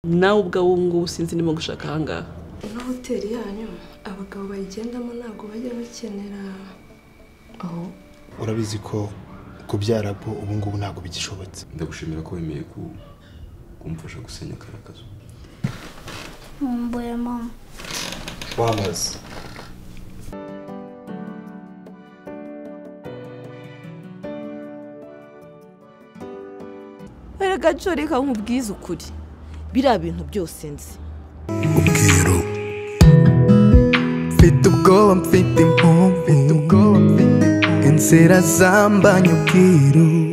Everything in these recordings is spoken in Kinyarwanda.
nawe ubwawe ngubu sinzi ndimo gushaka ahangaha. Ino hoteli yanyu abagabo bayigendamo ntabwo bajya bakenera. Aho urabizi ko kubyara bo ubu ngubu ntabwo bigishobotse. Ndagushimira ko wemeye kumfasha gusenya karakazo. Mboya mama. Wamaze. Erega reka nkubwize ukuri. Biriya bintu byose nzi. UBWIRU. Mfite ubwoba, mfite impamvu, inzira zambanye ubwiru.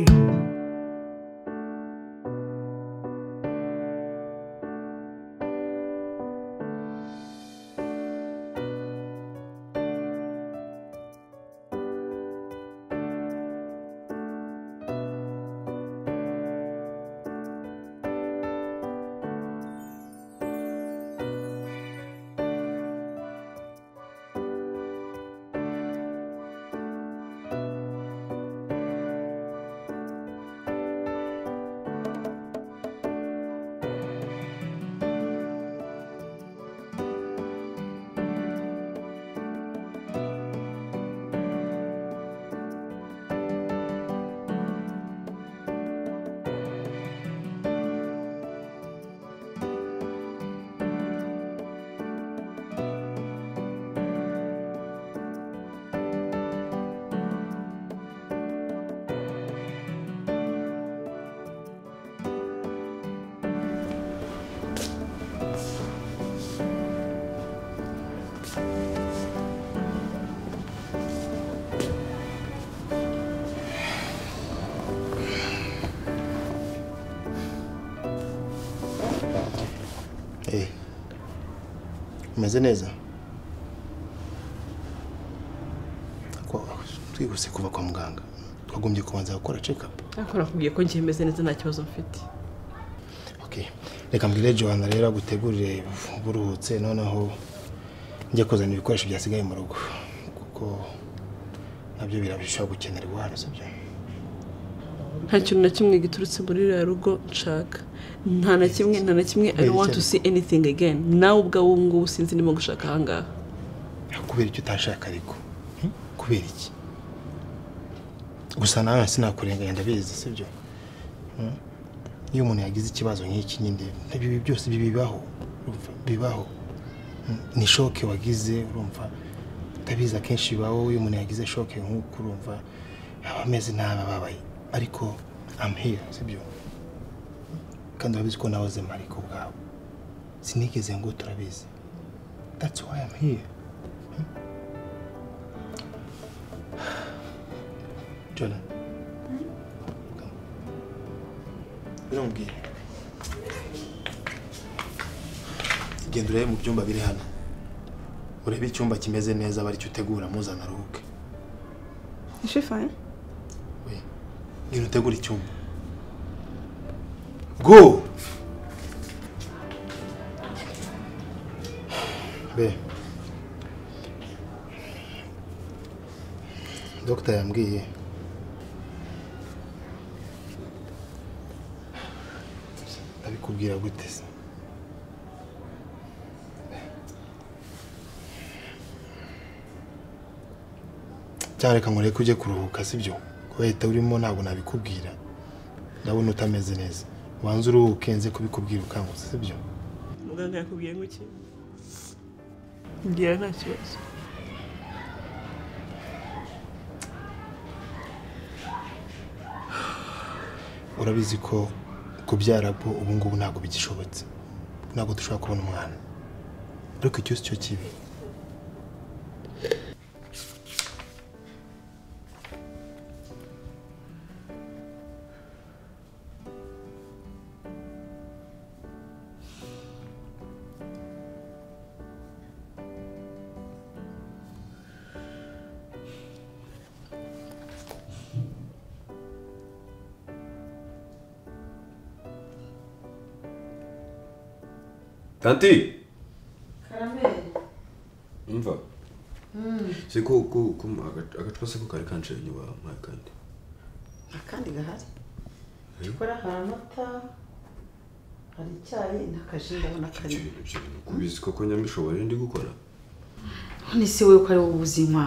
Umeze neza? Twihuse kuva kwa muganga. Twagombye kubanza gukora check up. Akora kubwiye ko ngiye meze neza nta kibazo mfite. Okay. Reka mbwire Joanna rero gutegurire buruhutse noneho njye kuzana ibikoresho byasigaye mu rugo kuko nabyo birabishobora gukenerwa hano sibyo. Nta kintu na kimwe giturutse muri iriya rugo nshaka. Nta na kimwe I don't want to see anything again. Nawe ubwawe ngubu sinzi ndimo gushaka ahangaha. Kubera icyo utashaka ariko. Kubera iki? Gusa nawe sinakurenganya ndabizi sibyo. Iyo umuntu yagize ikibazo nk'iki nyinde ibi byose bibaho. Ni shock wagize urumva. Tabiza kenshi bibaho iyo umuntu yagize shock nk'uko urumva abameze n'ababaye. Ariko I'm here sibyo. Kandi urabizi ko nahoze mariko bwawe. Sinigeze ngo turabizi. That's why I'm here. Jonah. Come. Birongeye. Genda urebe mu byumba biri hano. Urebe icyumba kimeze neza bari cyo utegura muzana ruhuke. Je fine. Oui. Genda utegura icyumba. Go! Be. Doctor yambwiye. Ndabikubwira gute se? Cyareka nkureke uje kuruhuka sibyo? Kubera urimo ntabwo nabikubwira. Ndabona utameze neza. Wanze uruhuke nze kubikubwira ukangutse sibyo? Muganga yakubwiye ngo iki? Ngira nta kibazo. Urabizi ko kubyara bo ubu ngubu ntabwo bigishobotse. Ntabwo dushobora kubona umwana. Ariko icyo cyo kibi. Tanti! Karameli. Umva. Siko agacupa se ko kari kancanye inyuma mwaye kandi. Akandi gahari. Chikora haramata. hari icyayi n'akaji ndabona kari kubizi koko nyamishobora ndi gukora none se wowe ko ari ubuzima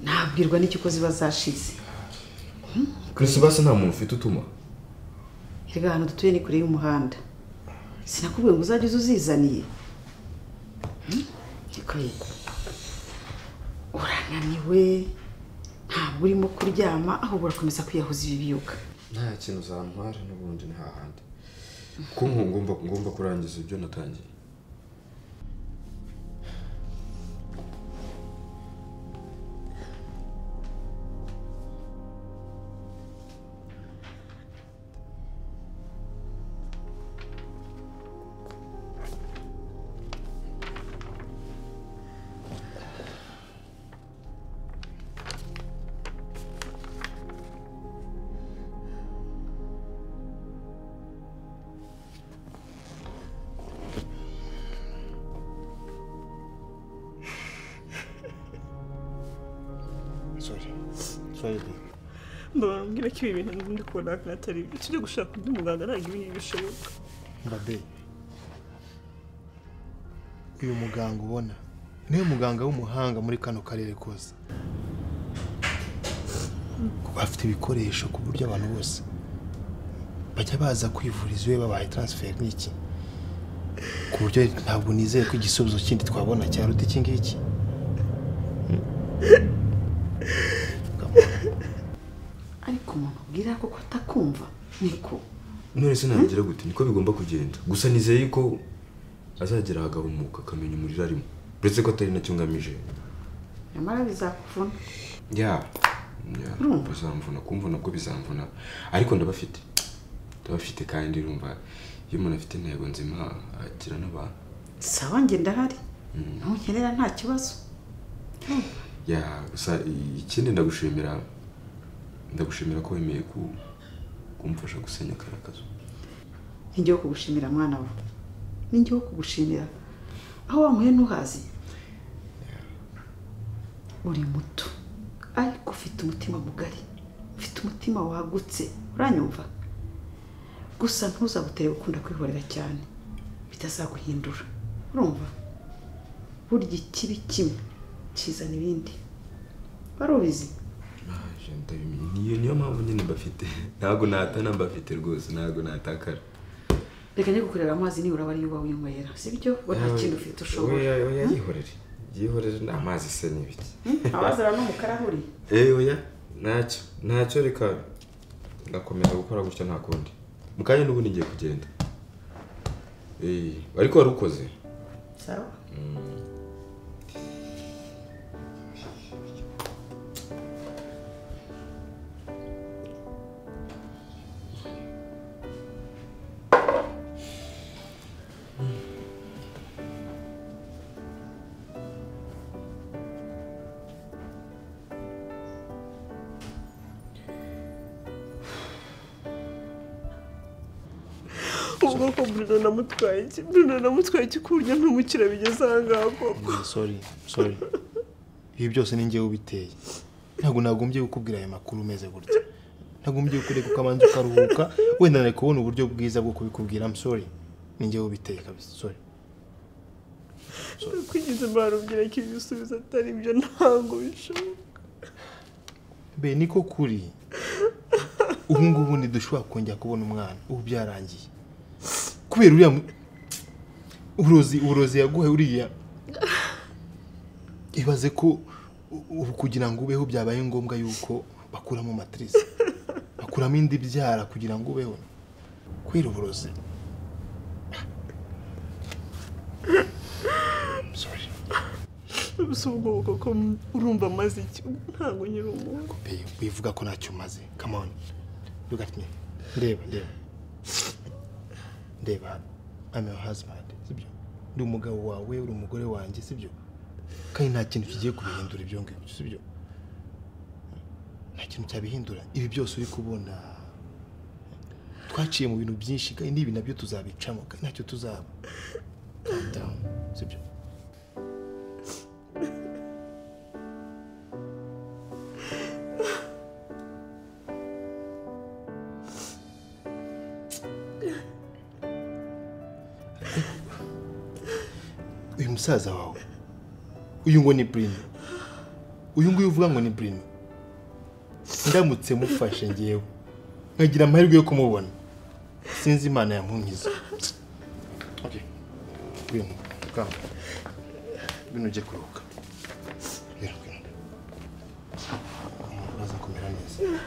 ntabwirwa n'icyo uko ziba zashize Chris basi nta muntu ufite utuma erega hano dutuye ni kure y'umuhanda sinakubwiye ngo uzajye uzizaniye urananiwe ntabwo urimo kuryama ahubwo urakomeza kwiyahuza ibi biyuka nta kintu uzantwara n'ubundi ni hahandi ko ngomba kurangiza ibyo natangiye Sorry. mbabwira ko ibi bintu ndi kubona atari tujye gushaka undi muganga ntabwo ibi bishoboka Mbabe uyu muganga ubona niwe muganga w'umuhanga muri kano karere kose afite ibikoresho ku buryo abantu bose bajya baza kwivuriza iwe babaye transfer n'iki ku buryo ntabwo nizeye ko igisubizo kindi twabona cyaruta iki ngiki ariko umuntu ubwira ko atakumva niko none se nabigira gute niko bigomba kugenda gusa nizeye ko azagera ahagahumuka akamenya umuriro arimo uretse ko atari nacyo ngamije nyamara bizakuvuna bizamvuna kumvuna ko bizamvuna ariko ndabafite kandi urumva iyo umuntu afite intego nzima agira n'abantu sawa njye ndahari ntukenera nta kibazo gusa ikindi ndagushimira ko wemeye kumfasha gusenya karakazo ninjye wo kugushimira mwana we ninjye wo kugushimira aho wamuye ntuhazi uri muto ariko ufite umutima mugari ufite umutima wagutse uranyumva gusa ntuzagutere gukunda kwihorera cyane bitazaguhindura urumva burya ikibi kimwe kizana ibindi barubizi niyo mpamvu nyine mbafite ntabwo natana mbafite rwose ntabwo natakara reka njye gukorera amazi nibura bari yuba winywera sibyo ngo nta kintu ufite ushobora oya yihorere amazi se n'ibiki abazara no mu karahuri oya ntacyo reka ngakomeza gukora gutya nta kundi mu kanya n'ubundi ngiye kugenda ariko wari ukoze sawa ubwo ko Bruno namutwaye iki ku buryo ntumukira bigeze aha ngaha koko sorry ibi byose ni njyewe ubiteye ntabwo nagombye kukubwira aya makuru umeze gutya nagombye kureka ukabanza ukaruhuka wenda nari kubona uburyo bwiza bwo kubikubwira sorry ni njyewe ubiteye kabisa sorry kwigize barubwira ko ibisubizo atari byo ntabwo bishoboka be niko kuri ubu ngubu ntidushobora kongera kubona umwana ubu byarangiye kubera uriya uburozi yaguhe uriya ibaze ko ubu kugira ngo ubeho byabaye ngombwa yuko bakuramo matrice bakuramo indi byara kugira ngo ubeho kubera uburozi sorry ubwo koko urumva maze iki ntabwo nyiri umuntu bivuga ko ntacyo maze come on look at me ndeba I'm your husband sibyo ndi umugabo wawe uri umugore wanjye sibyo kandi nta kintu kigiye kubihindura ibyo ngibyo sibyo nta kintu cyabihindura ibi byose uri kubona twaciye mu bintu byinshi kandi n'ibi nabyo tuzabicamo kandi ntacyo tuzaba calm down sibyo uyu musaza wawe uyu ngo ni Bruno uyu nguyu uvuga ngo ni Bruno ndamutse mufashe ngewe nkagira amahirwe yo kumubona sinzi Imana yamunkiza. Okay Bruno kama Bruno je kuruka baza kumera neza.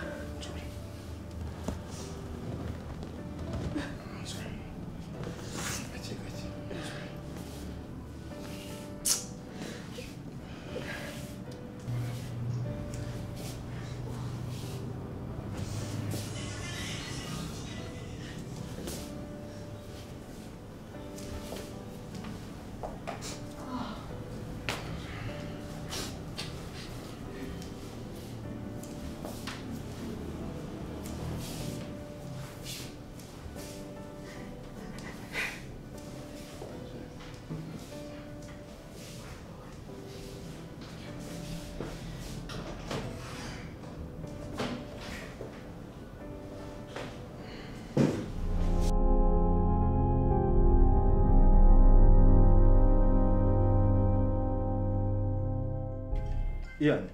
Ian,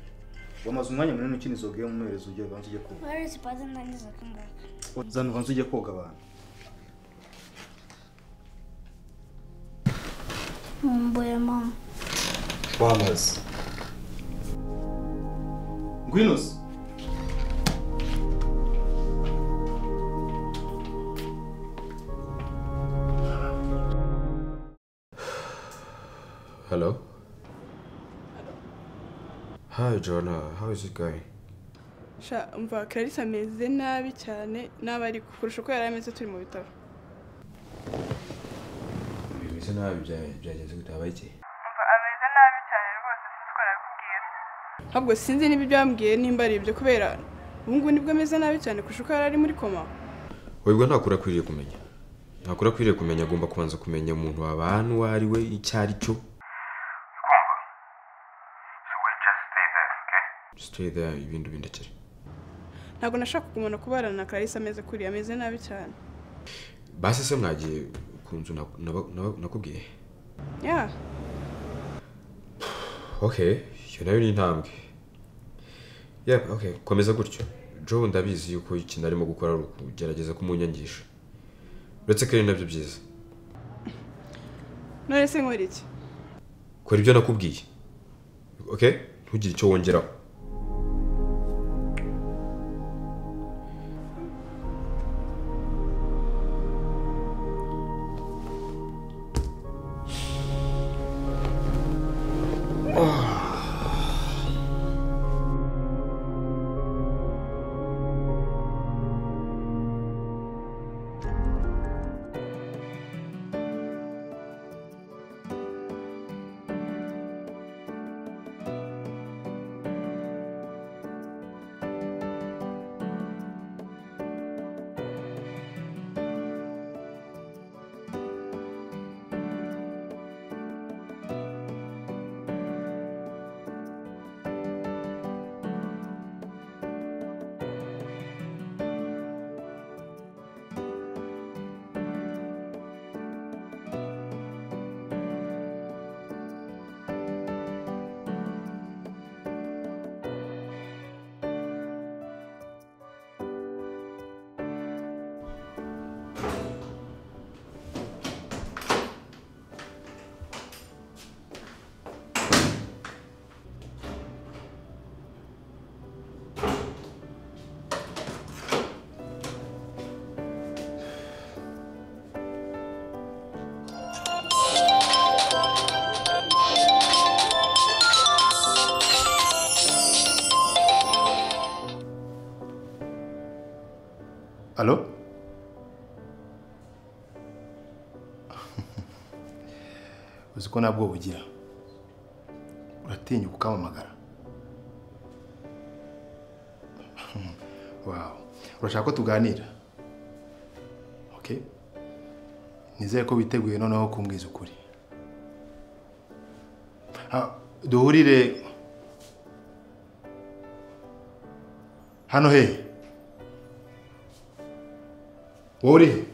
wamaze umwanya munini ukina izo game umuhereza ujya bantu ujye koga. Wari sipaza ndangiza kangaka. Zana bantu ujye koga abantu. Mboya mama. Wamaze. Gwinos. Hello? Hi, Jonah. How is it going? Sha, umva Clarisse ameze nabi cyane naba ari kurusha uko yari ameze turi mu bitaro. Bimeze nabi byagenze gutabaye iki? Umva ameze nabi cyane rwose sinzi ko nakubwira. Ahubwo sinzi niba ibyo yambwiye nimba ari ibyo kubera ubungu nibwo ameze nabi cyane kurusha uko yari ari muri koma. Webwe ntakura kwiriye kumenya. Ntakura kwiriye kumenya agomba kubanza kumenya umuntu w'abantu wari we icyari cyo. Stay there ibintu bindekere. Ntabwo nashaka kumubona kubarana na Clarisse ameze kuri ameze nabi cyane. Basi se mwagiye kunzu nakubwiye? Yeah. Okay, yo nayo ni intambwe. Yeah, okay, komeza gutyo. Joe ndabizi yuko ikintu arimo gukora ari ukugerageza kumunyangisha. Uretse ko ari nabyo byiza. None se nkora iki? Kora ibyo nakubwiye. Okay? Ntugire icyo wongeraho. Allo? Uziko nabwo bugira. Uratinya ukamamagara. Wow. Urashaka ko tuganira? Okay. Nizeye ko biteguye noneho kumbwiza ukuri. Duhurire hano he? Wowe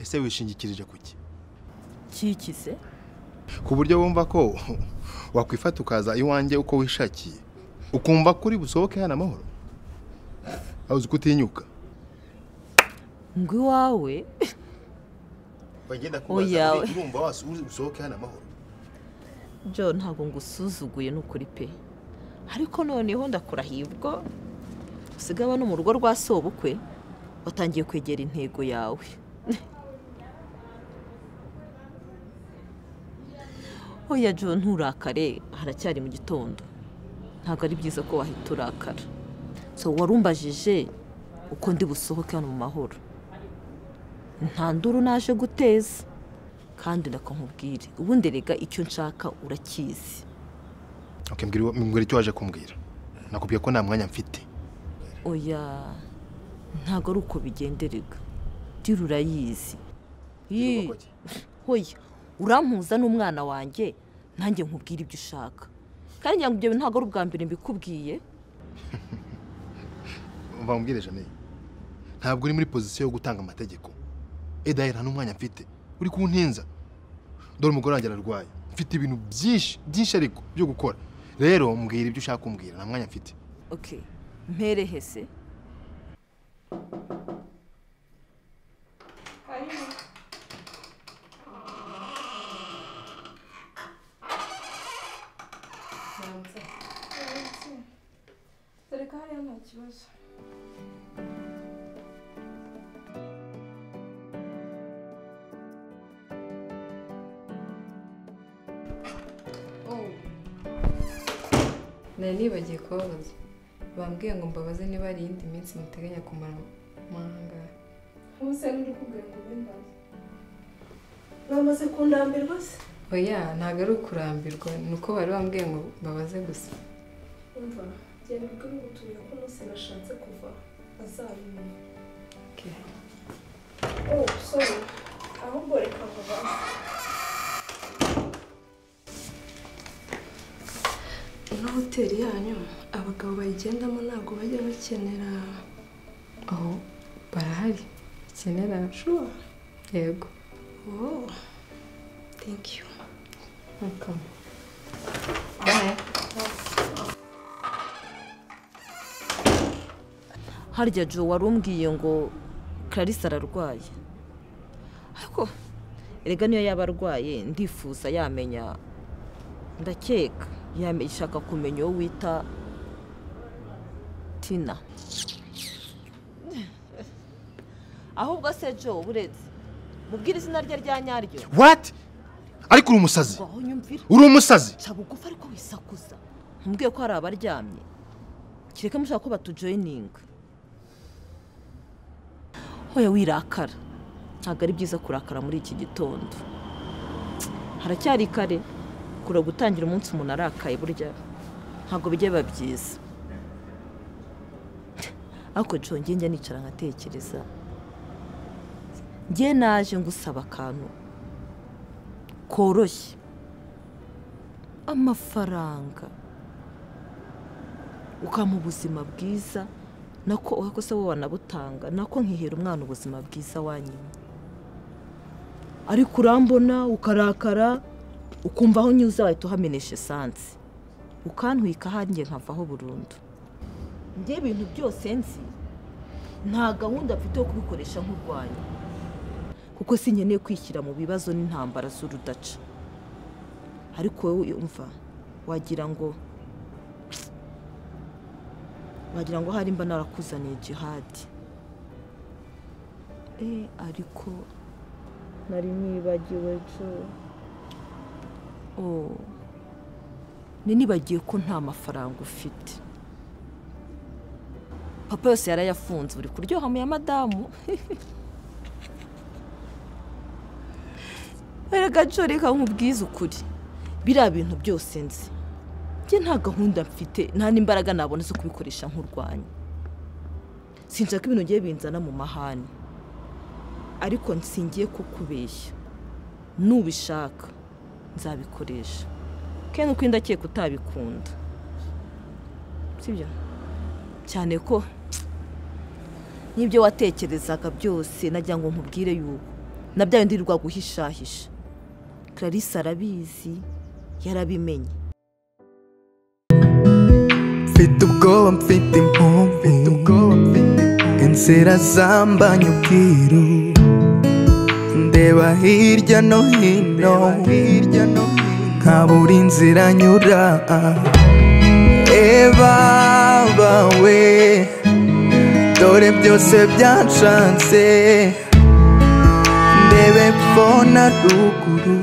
ese wishingikirije kuki kikize ku buryo wumva ko wakwifata ukaza iwanjye uko wishakiye ukumva kuri busohoke hano amahoro aho kutinyuka ngo iwawe bagenda kubaza urumva usohoke hano amahoro John ntabwo ngusuzuguye n'ukuri pe ariko noneho ndakurahiye ubwo usigaba no mu rugo rwa sobukwe watangiye kwegera intego yawe oya John nturakare haracyari mu gitondo ntabwo ari byiza ko wahita urakara so warumbajije uko ndi busohoke hano mu mahoro nta nduru naje guteza kandi ndakamubwire ubundi rega icyo nshaka urakizi okay mbwira icyo waje kumbwira nakubwiye ko nta mwanya mfite oya ntabwo ari uko bigenderega dira urayizi hoya urampuza n'umwana wanjye nanjye nkubwira ibyo ushaka kandi ngira ngo ibyo ntabwo ari ubwa mbere mbikubwiye umva mbwire Janelle ntabwo uri muri position yo gutanga amategeko edahera n'umwanya mfite uri kuntinza dore umugore wanjye ararwaye mfite ibintu byinshi ariko byo gukora rero mbwira ibyo ushaka kumbwira nta mwanya mfite okay mpere hese Reka hariya nta kibazo nari nibagiye kubabaza bambwiye ngo mbabaze niba ari iyindi minsi muteganya kumara mahanga ubuse n'uri kubwira ngo bimbaze bamaze kundambirwa se oya ntabwo ari ukurambirwa ni uko bari bambwiye ngo mbabaze gusa umva genda ubwire ubutumire ko nose nashatse kuva azabimenya sorry ahubwo reka vuba ino hoteli yanyu abagabo bayigendamo ntabwo bajya bakenera aho barahari bakenera sure yego thank you welcome bye harya Jo warumbwiye ngo Clarisse ararwaye ariko erega niyo yaba arwaye ndifuza yamenya ndakeka ishaka kumenya uwo wita Tina ahubwo se Jo buretse mubwire izina rye rya nyaryo what ariko uri umusazi uri umusazi cabugufa ariko wisakuza mbwiye ko hari abaryamye kireka mushaka ko batujoyininga hoya wirakara ntabwo ari byiza kurakara muri iki gitondo haracyari kare kure gutangira umunsi umuntu arakaye burya ntabwo bijya biba byiza ariko Jo njye nicara nkatekereza njye naje ngusaba akantu koroshye amafaranga ukampa ubuzima bwiza nako se wowe wanabutanga nako nkihera umwana ubuzima bwiza wanyuma ariko urambona ukarakara ukumva aho nyuze wahita uhamenesha esanse ukantwika hanjye nkavaho burundu njye ibintu byose nzi nta gahunda mfite yo kubikoresha nk'urwanya kuko sinkeneye kwishyira mu bibazo n'intambara z'urudaca ariko wowe umva wagira ngo hari mba narakuzaniye jihadi ariko nari nibagiwe Jo nibagiye ko nta mafaranga ufite papa yose yarayafunze uri kuryoha mu ya madamu erega Jo reka nkubwize ukuri biriya bintu byose nzi njye nta gahunda mfite nta n'imbaraga nabona zo kubikoresha nk'urwanya sinshaka ibintu ngiye binzana mu mahane ariko nsingiye ko kubeshya nubishaka nzabikoresha kandi uko ndakeka utabikunda sibyo cyane ko n'ibyo watekerezaga byose najya ngo nkubwire yuko na bya bindi rwa guhishahisha. Clarisse arabizi, yarabimenye. Mfite ubwoba, mfite impumvu, inzira zambanye ubwiru, ndeba hirya no hino, nkabura inzira nyura. Baba we, dore byose byanshanze, ndebe epfo na ruguru,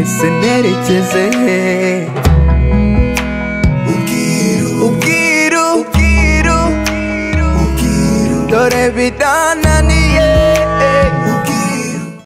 ese nerekeze he? Ubwiru, dore bidananiye